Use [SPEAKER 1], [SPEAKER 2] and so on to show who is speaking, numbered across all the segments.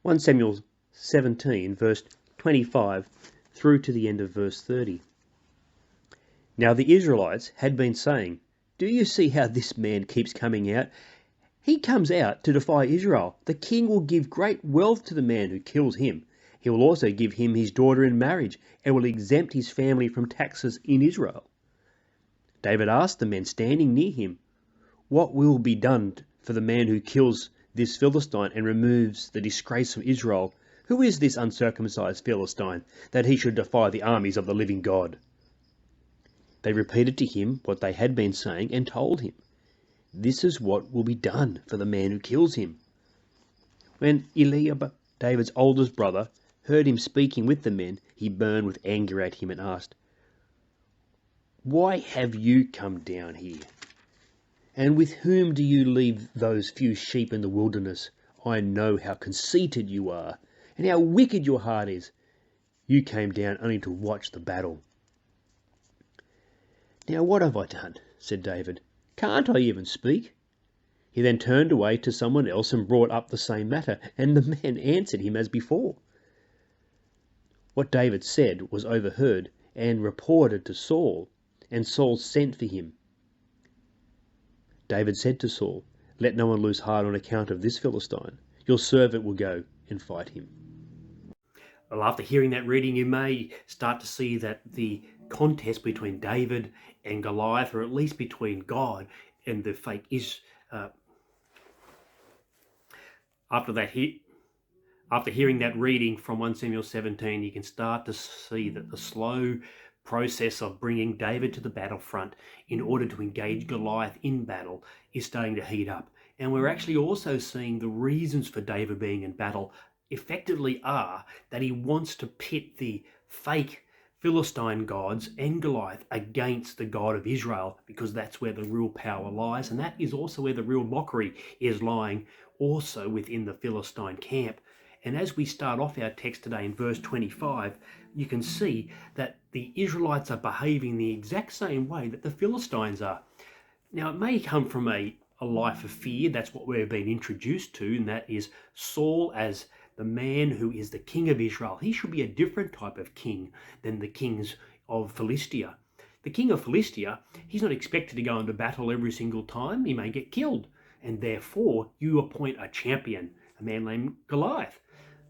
[SPEAKER 1] 1 Samuel 17, verse 25 through to the end of verse 30. Now the Israelites had been saying, "Do you see how this man keeps coming out? He comes out to defy Israel. The king will give great wealth to the man who kills him. He will also give him his daughter in marriage and will exempt his family from taxes in Israel." David asked the men standing near him, "What will be done for the man who kills this Philistine and removes the disgrace from Israel? Who is this uncircumcised Philistine, that he should defy the armies of the living God?" They repeated to him what they had been saying and told him, "This is what will be done for the man who kills him." When Eliab, David's oldest brother, heard him speaking with the men, he burned with anger at him and asked, "Why have you come down here? And with whom do you leave those few sheep in the wilderness? I know how conceited you are, and how wicked your heart is. You came down only to watch the battle." "Now what have I done?" said David. "Can't I even speak?" He then turned away to someone else and brought up the same matter, and the men answered him as before. What David said was overheard and reported to Saul, and Saul sent for him. David said to Saul, "Let no one lose heart on account of this Philistine. Your servant will go and fight him." Well, after hearing that reading, you may start to see that the contest between David and Goliath, or at least between God and the fake after hearing that reading from 1 Samuel 17, you can start to see that the slow process of bringing David to the battlefront in order to engage Goliath in battle is starting to heat up. And we're actually also seeing the reasons for David being in battle effectively are that he wants to pit the fake Philistine gods and Goliath against the God of Israel, because that's where the real power lies, and that is also where the real mockery is lying, also within the Philistine camp. And as we start off our text today in verse 25, you can see that the Israelites are behaving the exact same way that the Philistines are. Now, it may come from a life of fear. That's what we're being introduced to, and that is Saul as the man who is the king of Israel. He should be a different type of king than the kings of Philistia. The king of Philistia, he's not expected to go into battle every single time. He may get killed, and therefore you appoint a champion, a man named Goliath.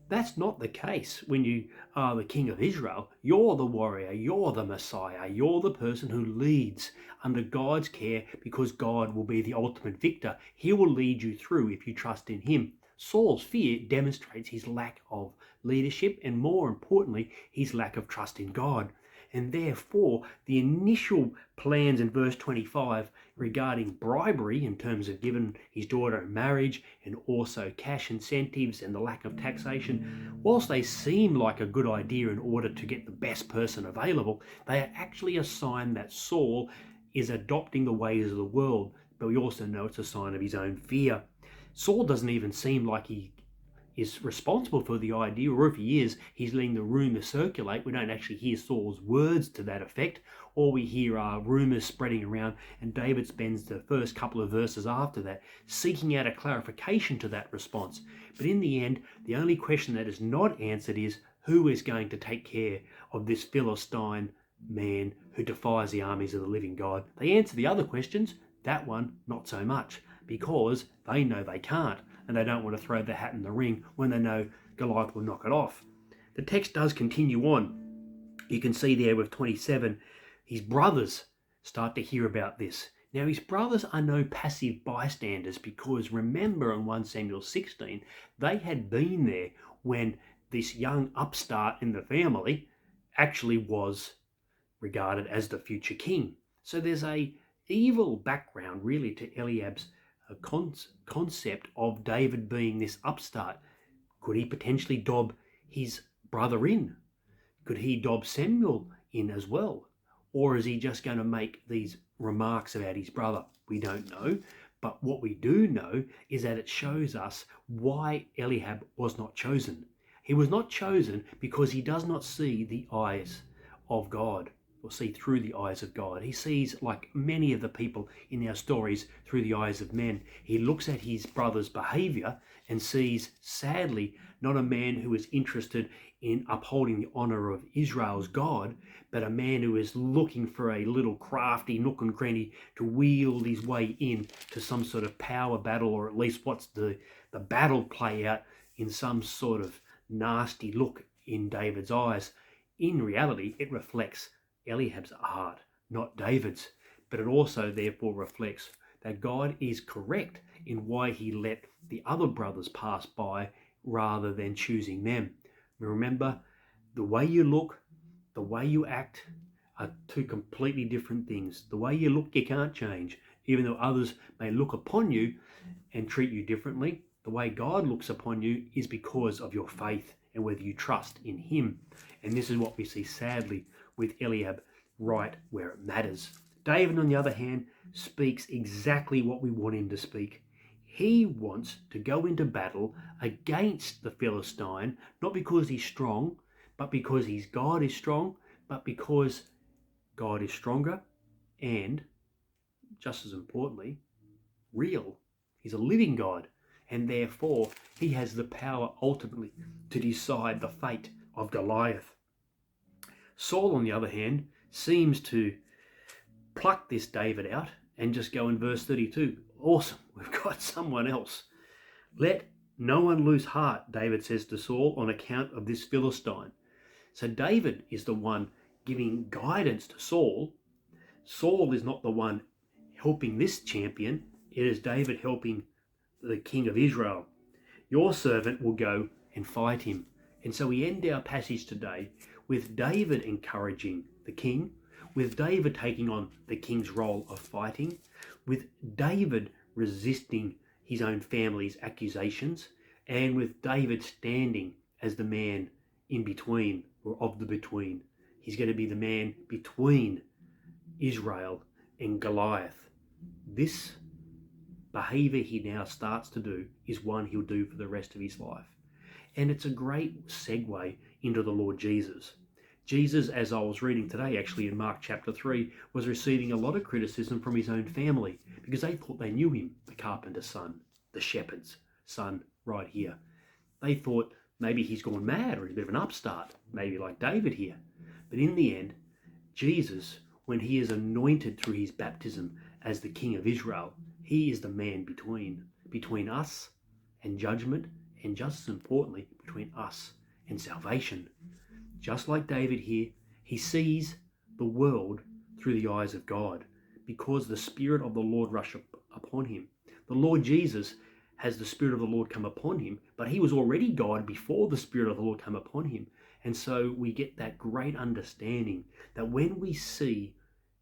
[SPEAKER 1] That's not the case when you are the king of Israel. You're the warrior, you're the Messiah, you're the person who leads under God's care, because God will be the ultimate victor. He will lead you through if you trust in him. Saul's fear demonstrates his lack of leadership and, more importantly, his lack of trust in God. And therefore, the initial plans in verse 25 regarding bribery in terms of giving his daughter in marriage and also cash incentives and the lack of taxation, whilst they seem like a good idea in order to get the best person available, they are actually a sign that Saul is adopting the ways of the world, but we also know it's a sign of his own fear. Saul doesn't even seem like he is responsible for the idea, or if he is, he's letting the rumours circulate. We don't actually hear Saul's words to that effect. All we hear are rumours spreading around, and David spends the first couple of verses after that seeking out a clarification to that response. But in the end, the only question that is not answered is, who is going to take care of this Philistine man who defies the armies of the living God? They answer the other questions, that one not so much, because they know they can't, and they don't want to throw their hat in the ring when they know Goliath will knock it off. The text does continue on. You can see there with 27, his brothers start to hear about this. Now, his brothers are no passive bystanders, because remember in 1 Samuel 16, they had been there when this young upstart in the family actually was regarded as the future king. So there's a evil background really to Eliab's concept of David being this upstart. Could he potentially dob his brother in? Could he dob Samuel in as well? Or is he just going to make these remarks about his brother? We don't know. But what we do know is that it shows us why Eliab was not chosen. He was not chosen because he does not see the eyes of God, or see through the eyes of God. He sees, like many of the people in our stories, through the eyes of men. He looks at his brother's behavior and sees, sadly, not a man who is interested in upholding the honor of Israel's God, but a man who is looking for a little crafty nook and cranny to wield his way in to some sort of power battle, or at least what's the battle play out in some sort of nasty look in David's eyes. In reality, it reflects Eliab's heart, not David's, but it also therefore reflects that God is correct in why he let the other brothers pass by rather than choosing them. Remember, the way you look, the way you act are two completely different things. The way you look, you can't change. Even though others may look upon you and treat you differently, the way God looks upon you is because of your faith and whether you trust in him. And this is what we see sadly with Eliab right where it matters. David, on the other hand, speaks exactly what we want him to speak. He wants to go into battle against the Philistine, not because he's strong, but because his God is strong, but because God is stronger and, just as importantly, real. He's a living God, and therefore he has the power ultimately to decide the fate of Goliath. Saul, on the other hand, seems to pluck this David out and just go in verse 32. Awesome, we've got someone else. Let no one lose heart, David says to Saul, on account of this Philistine. So David is the one giving guidance to Saul. Saul is not the one helping this champion. It is David helping the king of Israel. Your servant will go and fight him. And so we end our passage today with David encouraging the king, with David taking on the king's role of fighting, with David resisting his own family's accusations, and with David standing as the man in between, or of the between. He's going to be the man between Israel and Goliath. This behavior he now starts to do is one he'll do for the rest of his life. And it's a great segue into the Lord Jesus. Jesus, as I was reading today, actually in Mark chapter 3, was receiving a lot of criticism from his own family because they thought they knew him, the carpenter's son, the shepherd's son right here. They thought maybe he's gone mad or he's a bit of an upstart, maybe like David here. But in the end, Jesus, when he is anointed through his baptism as the King of Israel, he is the man between us and judgment, and just as importantly, between us and salvation. Just like David here, he sees the world through the eyes of God because the Spirit of the Lord rushed upon him. The Lord Jesus has the Spirit of the Lord come upon him, but he was already God before the Spirit of the Lord come upon him. And so we get that great understanding that when we see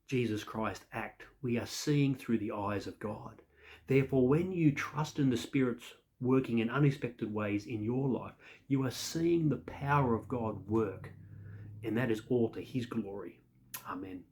[SPEAKER 1] Jesus Christ act, we are seeing through the eyes of God. Therefore, when you trust in the Spirit's working in unexpected ways in your life, you are seeing the power of God work, and that is all to his glory. Amen.